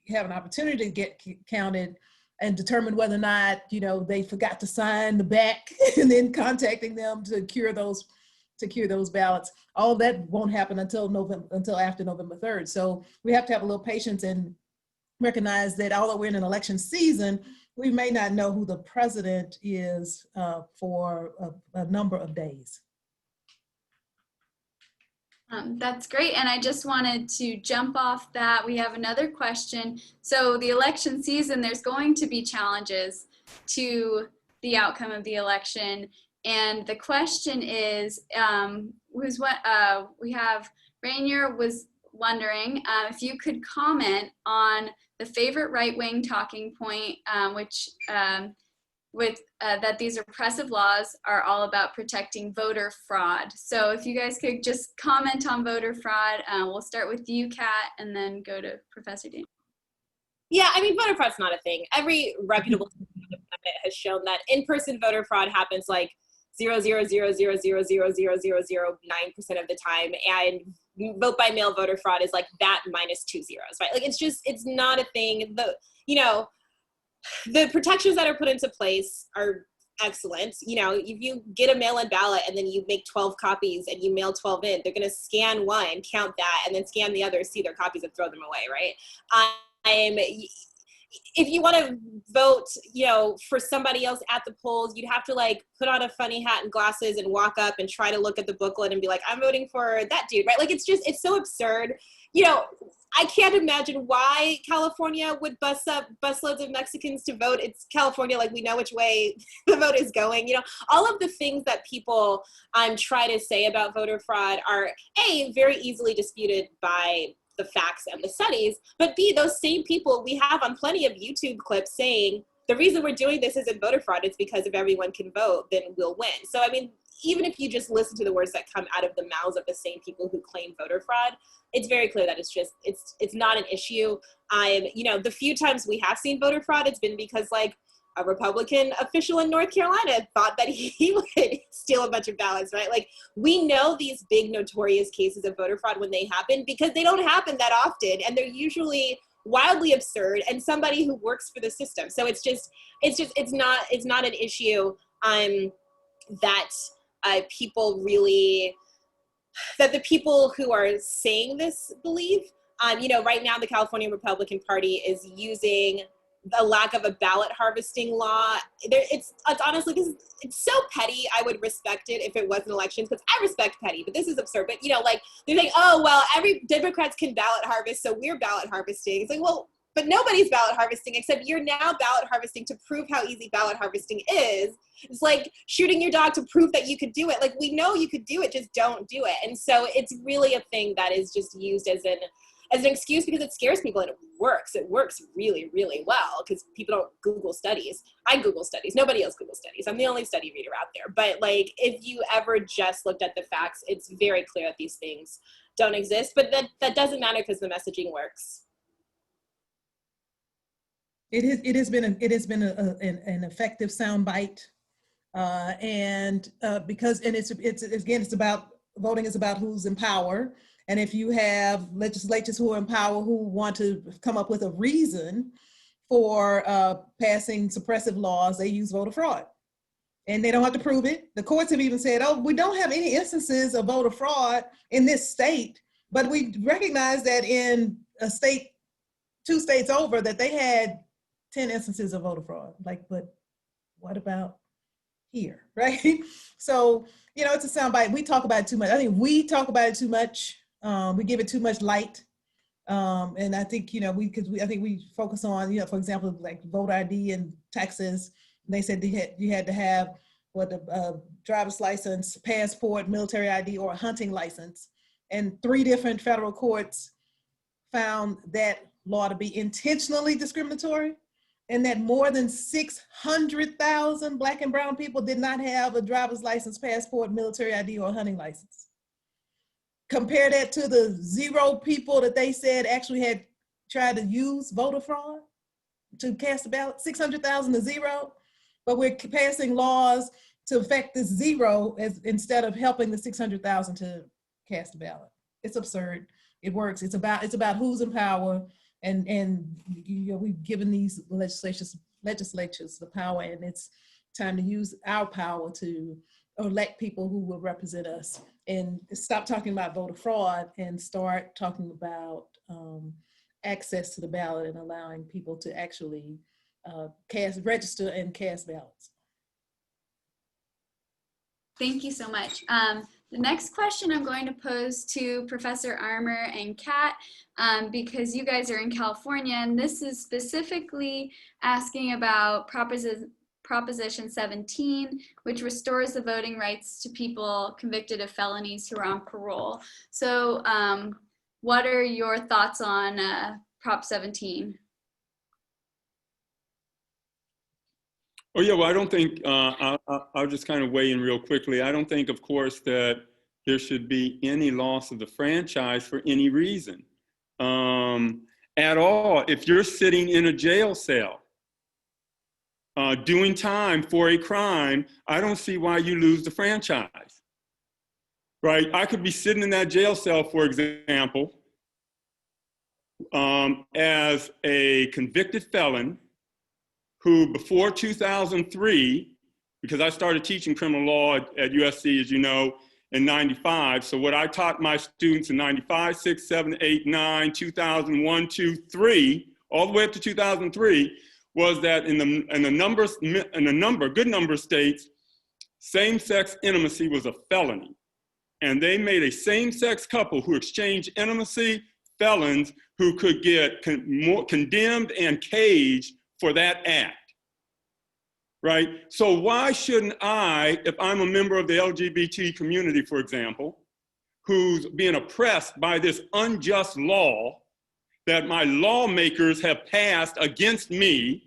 have an opportunity to get counted and determine whether or not, they forgot to sign the back and then contacting them to cure those ballots. All that won't happen until after November 3rd. So we have to have a little patience and recognize that although we're in an election season, we may not know who the president is for a number of days. That's great. And I just wanted to jump off that. We have another question. So the election season, there's going to be challenges to the outcome of the election. And the question is, we have Rainier was wondering if you could comment on the favorite right-wing talking point, that these oppressive laws are all about protecting voter fraud. So if you guys could just comment on voter fraud, we'll start with you, Kat, and then go to Professor Dean. Yeah, I mean, voter fraud's not a thing. Every reputable has shown that in-person voter fraud happens like 0.000000009% of the time, and vote by mail voter fraud is like that minus 2 zeros, right? Like, it's not a thing. The protections that are put into place are excellent. If you get a mail-in ballot and then you make 12 copies and you mail 12 in, they're going to scan one, count that, and then scan the others, see their copies and throw them away, right? if you want to vote, you know, for somebody else at the polls, you'd have to like put on a funny hat and glasses and walk up and try to look at the booklet and be like, I'm voting for that dude, right? Like, it's so absurd. You know, I can't imagine why California would bus up busloads of Mexicans to vote. It's California, like we know which way the vote is going. You know, all of the things that people try to say about voter fraud are A, very easily disputed by the facts and the studies, but B, those same people we have on plenty of YouTube clips saying the reason we're doing this isn't voter fraud, it's because if everyone can vote, then we'll win. So I mean, even if you just listen to the words that come out of the mouths of the same people who claim voter fraud, it's very clear that it's not an issue. You know, the few times we have seen voter fraud, it's been because like a Republican official in North Carolina thought that he would steal a bunch of ballots, right? Like, we know these big notorious cases of voter fraud when they happen because they don't happen that often, and they're usually wildly absurd and somebody who works for the system. So it's not an issue that people really, that the people who are saying this believe. You know, right now the California Republican Party is using the lack of a ballot harvesting law. It's honestly, it's so petty. I would respect it if it wasn't elections, because I respect petty, but this is absurd. But you know, like, they're like, oh, well, every Democrats can ballot harvest, so we're ballot harvesting. It's like, well, but nobody's ballot harvesting, except you're now ballot harvesting to prove how easy ballot harvesting is. It's like shooting your dog to prove that you could do it. Like, we know you could do it, just don't do it. And so it's really a thing that is just used as an excuse because it scares people, and it works. It works really, really well because people don't Google studies. I Google studies. Nobody else Google studies. I'm the only study reader out there. But like, if you ever just looked at the facts, it's very clear that these things don't exist. But that doesn't matter because the messaging works. It has been an effective soundbite, because it's about voting is about who's in power. And if you have legislators who are in power who want to come up with a reason for passing suppressive laws, they use voter fraud. And they don't have to prove it. The courts have even said, oh, we don't have any instances of voter fraud in this state, but we recognize that in a state, 2 states over, that they had 10 instances of voter fraud. Like, but what about here, right? So, you know, it's a soundbite. We talk about it too much. I think we talk about it too much. We give it too much light. And I think, you know, I think we focus on, you know, for example, like voter ID in Texas. They said you had to have a driver's license, passport, military ID, or a hunting license. And 3 different federal courts found that law to be intentionally discriminatory, and that more than 600,000 Black and brown people did not have a driver's license, passport, military ID, or a hunting license. Compare that to the 0 people that they said actually had tried to use voter fraud to cast a ballot, 600,000 to 0, but we're passing laws to affect this 0 instead of helping the 600,000 to cast a ballot. It's absurd. It works. It's about who's in power, and you know, we've given these legislatures the power, and it's time to use our power to elect people who will represent us, and stop talking about voter fraud and start talking about access to the ballot and allowing people to actually register and cast ballots. Thank you so much. The next question I'm going to pose to Professor Armour and Kat, because you guys are in California, and this is specifically asking about Proposition 17, which restores the voting rights to people convicted of felonies who are on parole. So what are your thoughts on Prop 17? Oh yeah, well, I don't think, I'll just kind of weigh in real quickly. I don't think, of course, that there should be any loss of the franchise for any reason at all. If you're sitting in a jail cell doing time for a crime, I don't see why you lose the franchise, right? I could be sitting in that jail cell, for example, as a convicted felon who before 2003, because I started teaching criminal law at USC, as you know, in 95. So what I taught my students in 95, 6, 7, 8, 9, 2001, 2, 3 all the way up to 2003, was that in a good number of states, same-sex intimacy was a felony. And they made a same-sex couple who exchanged intimacy felons who could get condemned and caged for that act, right? So why shouldn't I, if I'm a member of the LGBT community, for example, who's being oppressed by this unjust law that my lawmakers have passed against me,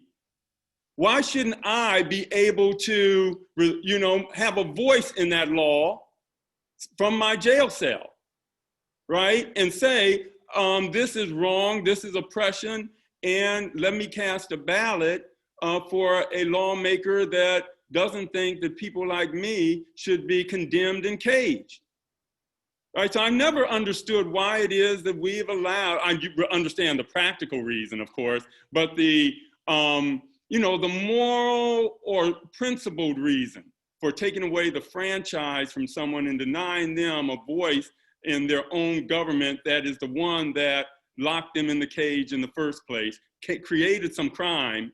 why shouldn't I be able to, have a voice in that law from my jail cell, right? And say, this is wrong, this is oppression, and let me cast a ballot for a lawmaker that doesn't think that people like me should be condemned and caged. Right, so I never understood why it is that we've allowed, I understand the practical reason, of course, but the moral or principled reason for taking away the franchise from someone and denying them a voice in their own government that is the one that locked them in the cage in the first place, created some crime.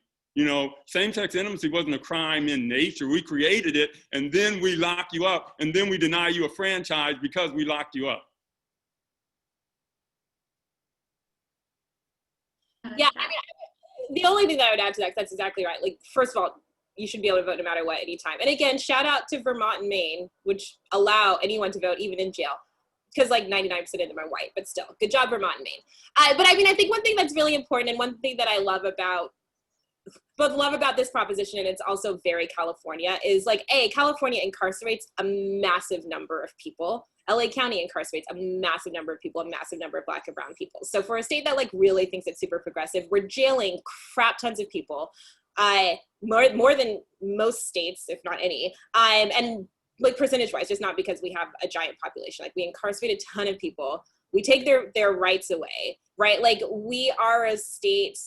Same-sex intimacy wasn't a crime in nature. We created it, and then we lock you up, and then we deny you a franchise because we locked you up. Yeah, I mean, the only thing that I would add to that, 'cause that's exactly right. Like, first of all, you should be able to vote no matter what, anytime. And again, shout out to Vermont and Maine, which allow anyone to vote even in jail. Because like 99% of them are white, but still, good job, Vermont and Maine. But I mean, I think one thing that's really important, and one thing that I love about this proposition, and it's also very California, is like, California incarcerates a massive number of people. LA County incarcerates a massive number of people, a massive number of Black and brown people. So for a state that like really thinks it's super progressive, we're jailing crap tons of people, more than most states, if not any, and like percentage-wise, just not because we have a giant population. Like, we incarcerate a ton of people, we take their rights away, right? Like, we are a state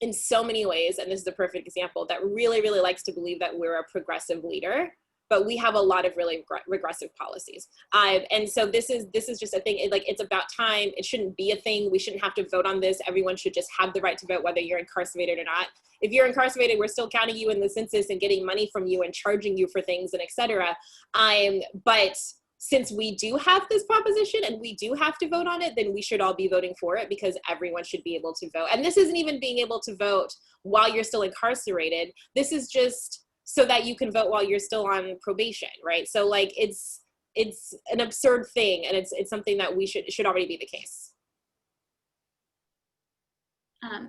in so many ways, and this is a perfect example, that really, really likes to believe that we're a progressive leader, but we have a lot of really regressive policies. And so this is just a thing. It's about time. It shouldn't be a thing. We shouldn't have to vote on this. Everyone should just have the right to vote, whether you're incarcerated or not. If you're incarcerated, we're still counting you in the census and getting money from you and charging you for things and et cetera. But since we do have this proposition and we do have to vote on it, then we should all be voting for it, because everyone should be able to vote. And this isn't even being able to vote while you're still incarcerated. This is just so that you can vote while you're still on probation, right? So like, it's an absurd thing, and it's something that should already be the case.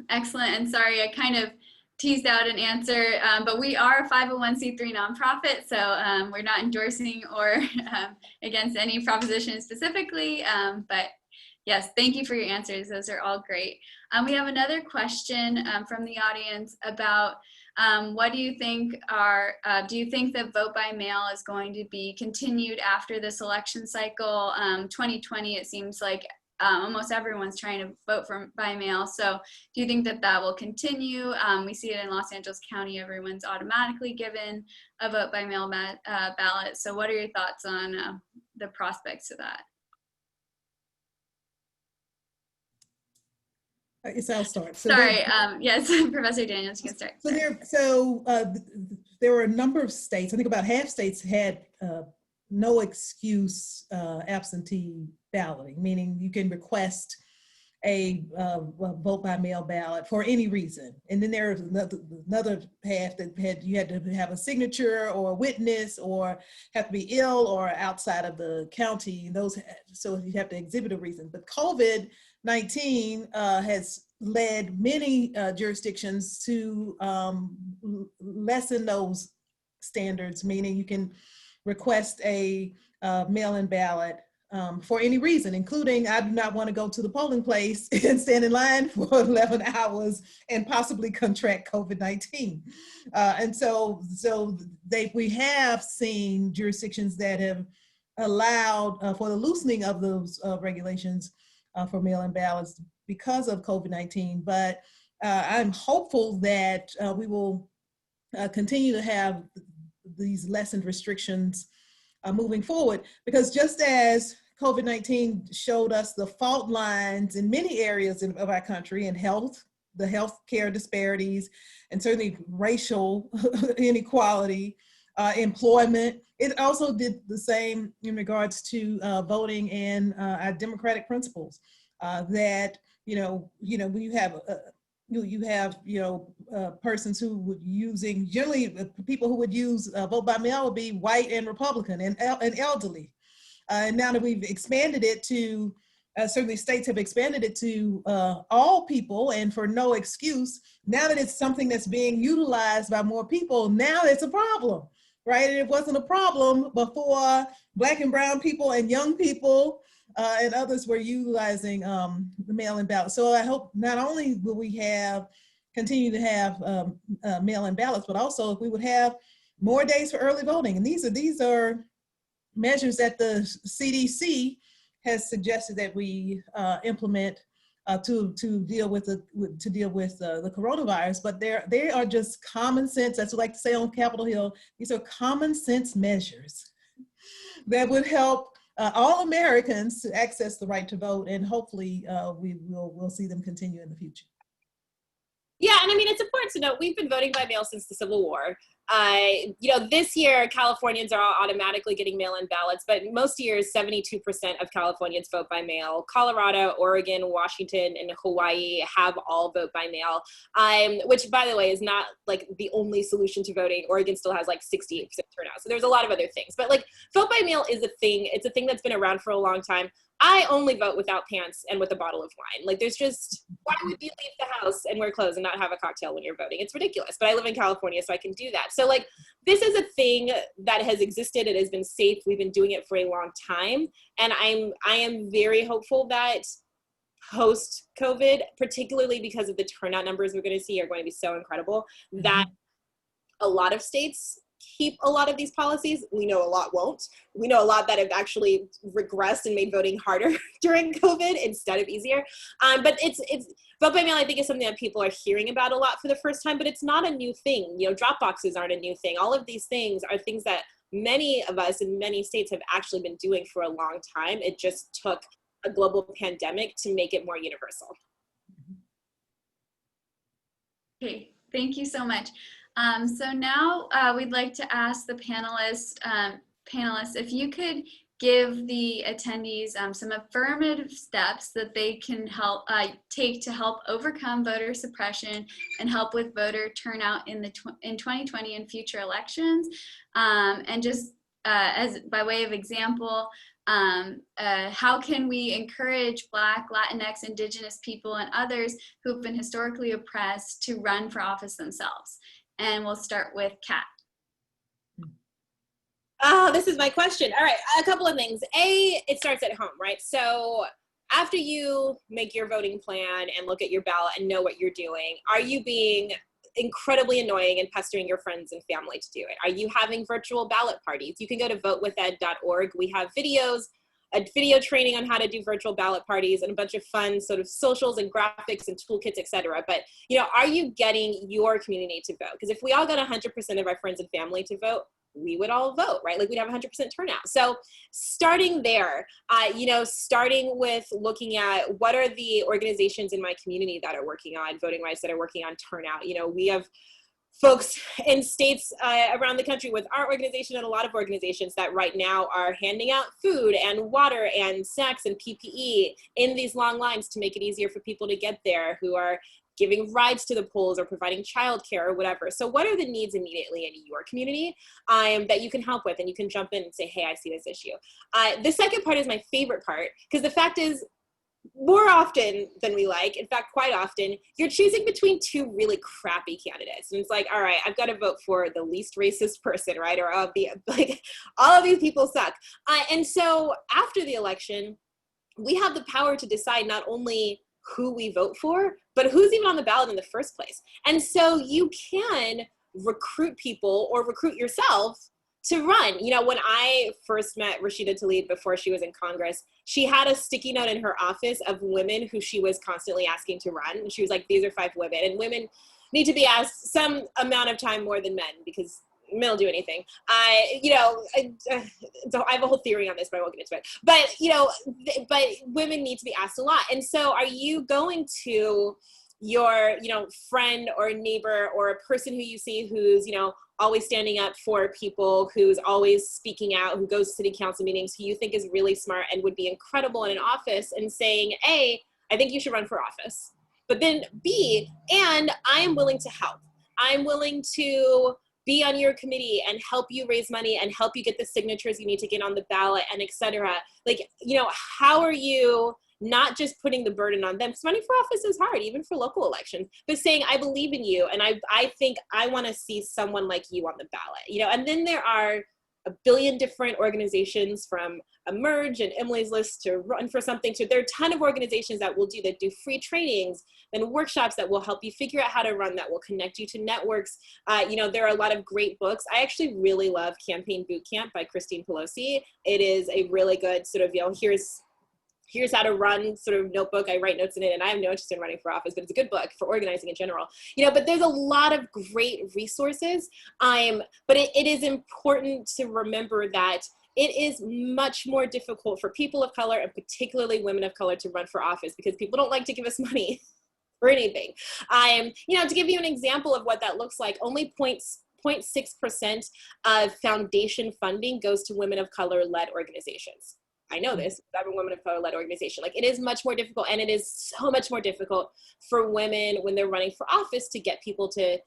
Excellent. And sorry, I kind of teased out an answer, but we are a 501c3 nonprofit, so we're not endorsing or against any proposition specifically, but yes, thank you for your answers. Those are all great. We have another question from the audience about what do you think do you think that vote by mail is going to be continued after this election cycle? 2020, it seems like almost everyone's trying to vote by mail. So do you think that will continue? We see it in Los Angeles County, everyone's automatically given a vote by mail ballot. So what are your thoughts on the prospects of that? I guess I'll start. So sorry, yes, Professor Daniels, you can start. So there were a number of states, I think about half states had no excuse absentee balloting, meaning you can request a vote by mail ballot for any reason. And then there was another half that you had to have a signature or a witness, or have to be ill or outside of the county. So you have to exhibit a reason. But COVID-19 has led many jurisdictions to lessen those standards, meaning you can request a mail-in ballot for any reason, including I do not want to go to the polling place and stand in line for 11 hours and possibly contract COVID-19. And so we have seen jurisdictions that have allowed for the loosening of those regulations for mail-in ballots because of COVID-19. But I'm hopeful that we will continue to have these lessened restrictions moving forward, because just as COVID-19 showed us the fault lines in many areas of our country, in health, the healthcare disparities, and certainly racial inequality, employment. It also did the same in regards to voting and our democratic principles. That when you have persons who would generally people who would use vote by mail would be white and Republican and elderly. And now that we've expanded it to, certainly states have expanded it to all people and for no excuse, now that it's something that's being utilized by more people, now it's a problem, right? And it wasn't a problem before Black and brown people and young people and others were utilizing the mail-in ballot. So I hope not only will we continue to have mail-in ballots, but also if we would have more days for early voting. And these are measures that the CDC has suggested that we implement to deal with the coronavirus. But they are just common sense. That's what I like to say on Capitol Hill. These are common sense measures that would help all Americans to access the right to vote, and hopefully we'll see them continue in the future. Yeah, and I mean, it's important to note, we've been voting by mail since the Civil War. This year, Californians are all automatically getting mail-in ballots, but most years, 72% of Californians vote by mail. Colorado, Oregon, Washington, and Hawaii have all vote by mail, which, by the way, is not like the only solution to voting. Oregon still has like 68% turnout, so there's a lot of other things. But like, vote by mail is a thing. It's a thing that's been around for a long time. I only vote without pants and with a bottle of wine. Like, there's just, why would you leave the house and wear clothes and not have a cocktail when you're voting? It's ridiculous, but I live in California, so I can do that. So like, this is a thing that has existed. It has been safe. We've been doing it for a long time. And I am very hopeful that post-COVID, particularly because of the turnout numbers we're going to see are going to be so incredible, that a lot of states keep a lot of these policies. We know a lot won't. We know a lot that have actually regressed and made voting harder during COVID instead of easier. But it's vote by mail, I think, is something that people are hearing about a lot for the first time, but it's not a new thing. Drop boxes aren't a new thing. All of these things are things that many of us in many states have actually been doing for a long time. It just took a global pandemic to make it more universal. Okay, thank you so much. So now we'd like to ask the panelists if you could give the attendees some affirmative steps that they can take to help overcome voter suppression and help with voter turnout in 2020 and future elections. And just as by way of example, how can we encourage Black, Latinx, Indigenous people, and others who've been historically oppressed to run for office themselves? And we'll start with Kat. Oh, this is my question. All right, a couple of things. It starts at home, right? So after you make your voting plan and look at your ballot and know what you're doing, are you being incredibly annoying and pestering your friends and family to do it? Are you having virtual ballot parties? You can go to votewithed.org. We have videos, a video training on how to do virtual ballot parties, and a bunch of fun sort of socials and graphics and toolkits, etc. But, are you getting your community to vote? Because if we all got 100% of our friends and family to vote, we would all vote, right? Like, we'd have 100% turnout. So starting there, starting with looking at what are the organizations in my community that are working on voting rights, that are working on turnout. We have folks in states around the country with our organization and a lot of organizations that right now are handing out food and water and snacks and PPE in these long lines to make it easier for people to get there, who are giving rides to the polls or providing childcare or whatever. So what are the needs immediately in your community that you can help with, and you can jump in and say, hey, I see this issue. The second part is my favorite part, because the fact is, more often than we like, in fact, quite often, you're choosing between two really crappy candidates. And it's like, all right, I've got to vote for the least racist person, right? Or all of these people suck. And so after the election, we have the power to decide not only who we vote for, but who's even on the ballot in the first place. And so you can recruit people or recruit yourself to run. When I first met Rashida Tlaib before she was in Congress, she had a sticky note in her office of women who she was constantly asking to run. And she was like, these are 5 women. And women need to be asked some amount of time more than men, because men will do anything. So I have a whole theory on this, but I won't get into it. But women need to be asked a lot. And so are you going to your, friend or neighbor or a person who you see who's, always standing up for people, who's always speaking out, who goes to city council meetings, who you think is really smart and would be incredible in an office, and saying, A, I think you should run for office. But then B, and I am willing to help. I'm willing to be on your committee and help you raise money and help you get the signatures you need to get on the ballot, and et cetera. Like, how are you not just putting the burden on them, because running for office is hard, even for local elections, but saying, I believe in you, and I think I want to see someone like you on the ballot, and then there are a billion different organizations, from Emerge and Emily's List to Run for Something, to there are a ton of organizations that do free trainings and workshops that will help you figure out how to run, that will connect you to networks. There are a lot of great books. I actually really love Campaign Boot Camp by Christine Pelosi. It is a really good sort of, here's how to run sort of notebook. I write notes in it, and I have no interest in running for office, but it's a good book for organizing in general. But there's a lot of great resources. But it is important to remember that it is much more difficult for people of color, and particularly women of color, to run for office, because people don't like to give us money for anything. To give you an example of what that looks like, only 0.6% of foundation funding goes to women of color-led organizations. I know this, I'm a women of color-led organization. Like, it is much more difficult, and it is so much more difficult for women when they're running for office to get people to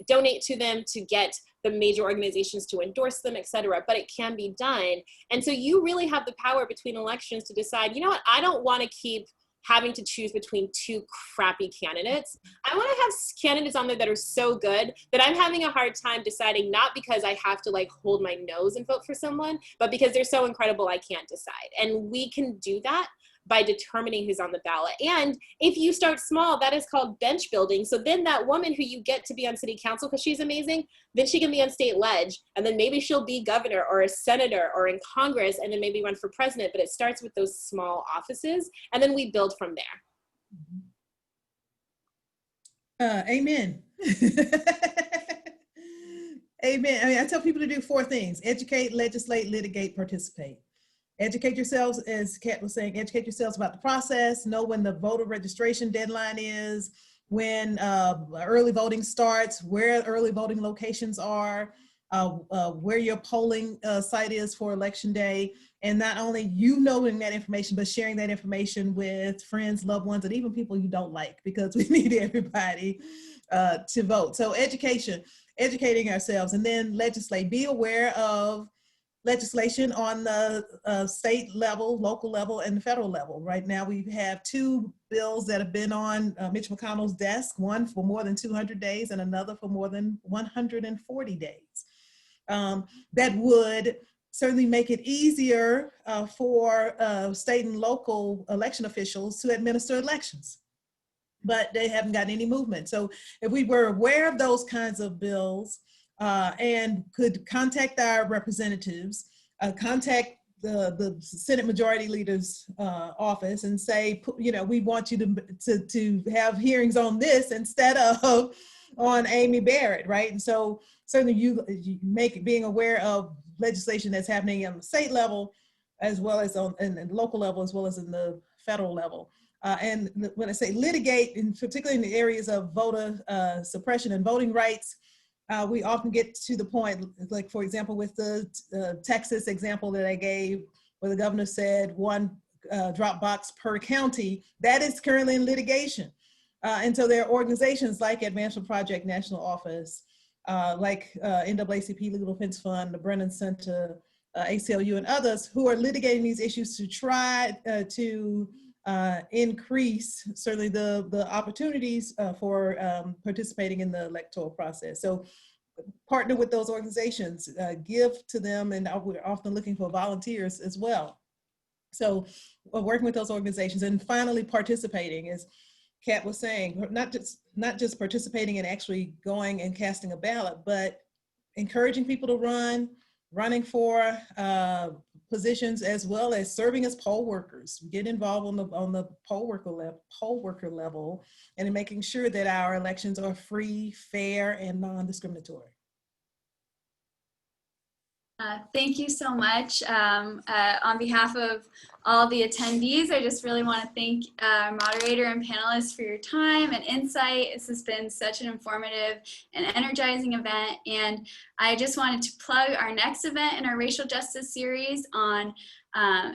donate to them, to get the major organizations to endorse them, et cetera. But it can be done. And so you really have the power between elections to decide, I don't want to keep having to choose between two crappy candidates. I want to have candidates on there that are so good that I'm having a hard time deciding, not because I have to hold my nose and vote for someone, but because they're so incredible I can't decide. And we can do that by determining who's on the ballot. And if you start small, that is called bench building. So then that woman who you get to be on city council because she's amazing, then she can be on state ledge, and then maybe she'll be governor or a senator or in Congress, and then maybe run for president. But it starts with those small offices, and then we build from there. Amen. Amen. I tell people to do 4 things: educate, legislate, litigate, participate. Educate yourselves, as Kat was saying, educate yourselves about the process, know when the voter registration deadline is, when early voting starts, where early voting locations are, where your polling site is for election day. And not only you knowing that information, but sharing that information with friends, loved ones, and even people you don't like, because we need everybody to vote. So educating ourselves, and then legislate. Be aware of legislation on the state level, local level, and the federal level. Right now, we have 2 bills that have been on Mitch McConnell's desk, one for more than 200 days and another for more than 140 days. That would certainly make it easier for state and local election officials to administer elections, but they haven't gotten any movement. So if we were aware of those kinds of bills, and could contact our representatives, contact the Senate Majority Leader's office and say, we want you to have hearings on this instead of on Amy Barrett, right? And so certainly you being aware of legislation that's happening on the state level, as well as on the local level, as well as in the federal level. And when I say litigate, particularly in the areas of voter suppression and voting rights, we often get to the point, like for example, with the Texas example that I gave, where the governor said 1 drop box per county, that is currently in litigation. And so there are organizations like Advancement Project National Office, like NAACP Legal Defense Fund, the Brennan Center, ACLU, and others who are litigating these issues to try to increase certainly the opportunities for participating in the electoral process. So partner with those organizations, give to them, and we're often looking for volunteers as well. So working with those organizations, and finally participating, as Kat was saying, not just participating in actually going and casting a ballot, but encouraging people to running for positions, as well as serving as poll workers. Get involved on the poll worker level, and in making sure that our elections are free, fair, and non-discriminatory. Thank you so much. On behalf of all the attendees, I just really want to thank our moderator and panelists for your time and insight. This has been such an informative and energizing event. And I just wanted to plug our next event in our racial justice series on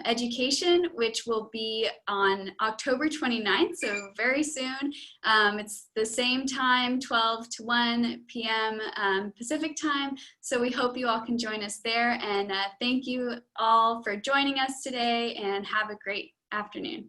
education, which will be on October 29th, so very soon. It's the same time, 12 to 1 p.m. Pacific time. So we hope you all can join us there. And thank you all for joining us today, and have a great afternoon.